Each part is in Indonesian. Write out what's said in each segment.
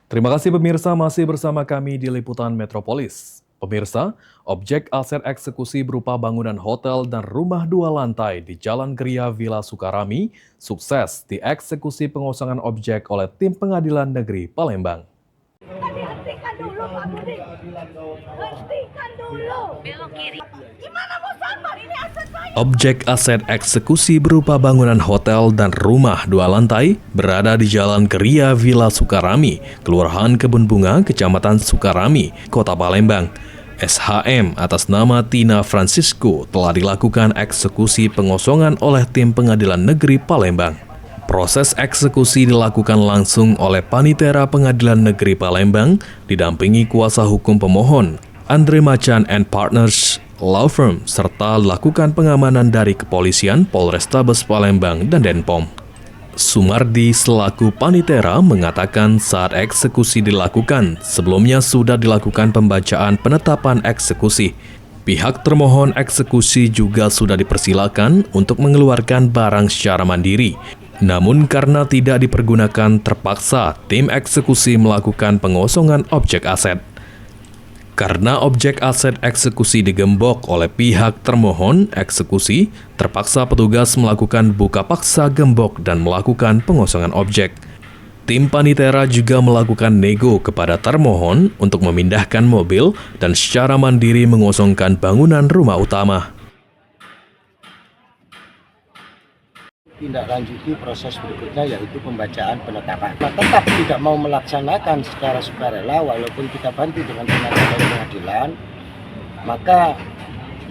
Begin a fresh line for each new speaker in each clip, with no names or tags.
Terima kasih pemirsa, masih bersama kami di Liputan Metropolis. Pemirsa, objek aset eksekusi berupa bangunan hotel dan rumah 2 lantai di Jalan Geria Villa Sukarami sukses dieksekusi pengosongan objek oleh tim Pengadilan Negeri Palembang.
Hentikan dulu Pak Budi. Hentikan dulu. Belok kiri. Gimana mau sabar? Ini aset saya.
Objek aset eksekusi berupa bangunan hotel dan rumah 2 lantai berada di Jalan Geria Villa Sukarami, Kelurahan Kebun Bunga, Kecamatan Sukarami, Kota Palembang. SHM atas nama Tina Francisco telah dilakukan eksekusi pengosongan oleh tim Pengadilan Negeri Palembang. Proses eksekusi dilakukan langsung oleh Panitera Pengadilan Negeri Palembang didampingi kuasa hukum pemohon, Andre Macan and Partners Law Firm, serta lakukan pengamanan dari Kepolisian, Polrestabes Palembang, dan Denpom. Sumardi selaku Panitera mengatakan saat eksekusi dilakukan, sebelumnya sudah dilakukan pembacaan penetapan eksekusi. Pihak termohon eksekusi juga sudah dipersilakan untuk mengeluarkan barang secara mandiri. Namun karena tidak dipergunakan, terpaksa tim eksekusi melakukan pengosongan objek aset. Karena objek aset eksekusi digembok oleh pihak termohon eksekusi, terpaksa petugas melakukan buka paksa gembok dan melakukan pengosongan objek. Tim Panitera juga melakukan nego kepada termohon untuk memindahkan mobil dan secara mandiri mengosongkan bangunan rumah utama.
Tindak lanjuti proses berikutnya yaitu pembacaan penetapan. Nah, tetap tidak mau melaksanakan secara sukarela walaupun kita bantu dengan tenaga dari pengadilan, maka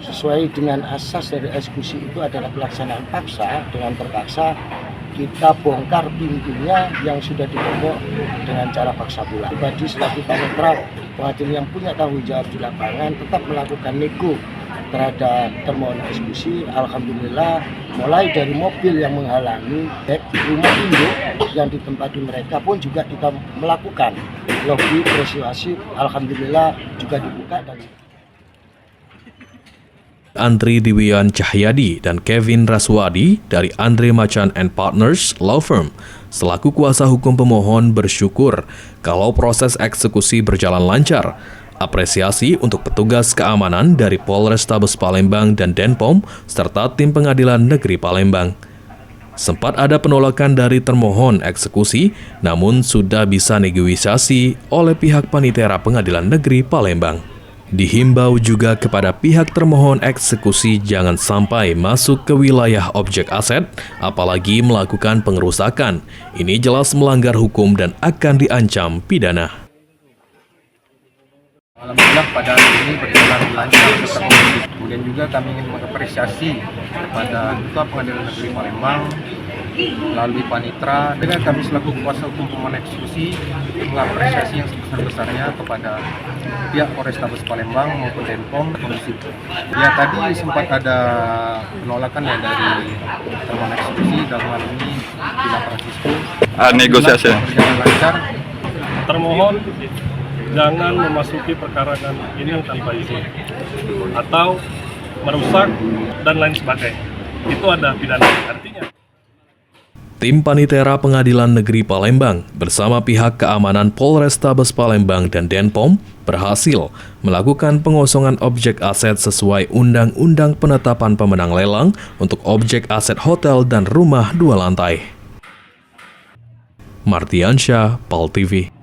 sesuai dengan asas dari eksekusi itu adalah pelaksanaan paksa. Dengan terpaksa kita bongkar pintunya yang sudah digembok dengan cara paksa pula. Pribadi selaku panitera pengadilan yang punya tanggung jawab di lapangan tetap melakukan nego terhadap termohon eksekusi. Alhamdulillah, mulai dari mobil yang menghalangi, rumah induk yang ditempati mereka pun juga kita melakukan lobby persuasif. Alhamdulillah juga dibuka dan
Andri Diwian Cahyadi dan Kevin Raswadi dari Andre Macan and Partners Law Firm selaku kuasa hukum pemohon bersyukur kalau proses eksekusi berjalan lancar. Apresiasi untuk petugas keamanan dari Polrestabes Palembang dan Denpom serta tim Pengadilan Negeri Palembang. Sempat ada penolakan dari termohon eksekusi, namun sudah bisa negosiasi oleh pihak Panitera Pengadilan Negeri Palembang. Dihimbau juga kepada pihak termohon eksekusi jangan sampai masuk ke wilayah objek aset, apalagi melakukan pengerusakan. Ini jelas melanggar hukum dan akan diancam pidana.
Alhamdulillah pada hari ini berjalan lancar serta kondusif. Kemudian juga kami ingin mengapresiasi kepada Ketua Pengadilan Negeri Palembang melalui Panitera dengan kami selaku kuasa hukum pemohon eksekusi mengapresiasi yang sebesar-besarnya kepada pihak Polrestabes Palembang maupun Denpom kondusif. Ya, tadi sempat ada penolakan ya dari termohon eksekusi dalam hal ini Tina Francisco.
Negosiasi
berjalan lancar.
Termohon jangan memasuki perkara ini tanpa izin atau merusak dan lain sebagainya. Itu ada pidana. Artinya
Tim Panitera Pengadilan Negeri Palembang bersama pihak keamanan Polrestabes Palembang dan Denpom berhasil melakukan pengosongan objek aset sesuai Undang-Undang Penetapan Pemenang Lelang untuk objek aset hotel dan rumah 2 lantai. Martiansyah, PAL TV.